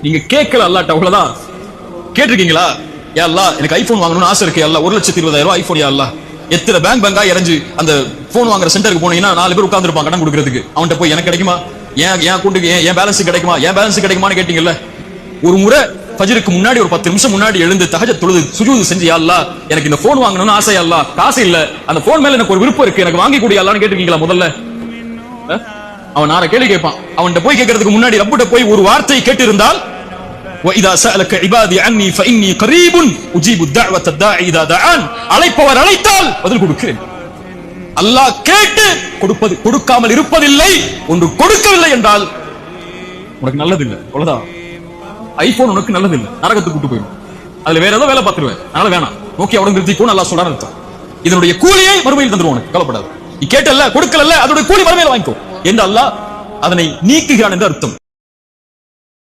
நீங்க கேட்கல அல்லாஹ்ட்ட, அவ்வளவுதான். கேட்டிருக்கீங்களா? யா அல்லாஹ் எனக்கு ஐபோன் வாங்கணும்னு ஆசை இருக்கு அல்லாஹ், 1,20,000 ஐபோன் யா அல்லாஹ். எத்தனை பேங்கா இறஞ்சு அந்த போன் வாங்குற சென்டருக்கு போனீங்கன்னா 4 பேர் உட்கார்ந்துருப்பான் கடன் கொடுக்கறதுக்கு. அவன்கிட்ட போய் எனக்கு கிடைக்குமா, என் அக்கௌண்ட்டுக்கு என் பேலன்ஸ் கிடைக்குமா, என் பேலன்ஸ் கிடைக்குமான்னு கேட்டீங்கல்ல. ஒரு முறை ஃபஜ்ருக்கு முன்னாடி ஒரு 10 நிமிஷம் முன்னாடி எழுந்து தஹஜ்ஜத் தொழுது சுஜூது செஞ்சு, யா அல்லாஹ் எனக்கு இந்த போன் வாங்கணும்னு ஆசை யா அல்லாஹ், காசு இல்ல, அந்த போன் மேல எனக்கு ஒரு விருப்பம் இருக்கு, எனக்கு வாங்கி கொடு யா அல்லாஹ்னு கேட்டிருக்கீங்களா முதல்ல? அவன் 4 கேள்வி கேட்பான். அவன்கிட்ட போய் கேட்கறதுக்கு முன்னாடி ரப்பிட்ட போய் ஒரு வார்த்தை கேட்டு இருந்தால், وَإِذَا سَأَلَكَ عِبَادِي عَنِّي فَإِنِّي قَرِيبٌ أُجِيبُ الدَّعْوَةَ الدَّاعِ إِذَا دَعَانِ, அழைப்பவர் அழைத்தால் பதில் கொடுக்கிறேன். அல்லாஹ் கேட்டு கொடுப்பது, கொடுக்காமல் இருப்பதில்லை. ஒன்று கொடுக்கவில்லை என்றால் உனக்கு நல்லது இல்லை, அவ்வளவுதான். ஐபோன் உனக்கு நல்லது இல்லை, நரகத்துக்கு கூட்டு போயிடும். அதுல வேற ஏதோ வேலை பார்த்துருவேன், அதனால வேணாம். நோக்கி அவனுக்கு நிறுத்திக்கோ, நல்லா சொல்றான்னு அர்த்தம். இதனுடைய கூலியை மறுமையில் தந்துருவோம், கவலைப்படாது. நீ கேட்டல்ல, கொடுக்கல, அதோட கூலி மறுமையில் வாங்கிக்கோ என்று அல்லாஹ் அதனை நீக்குகிறான் என்று அர்த்தம்.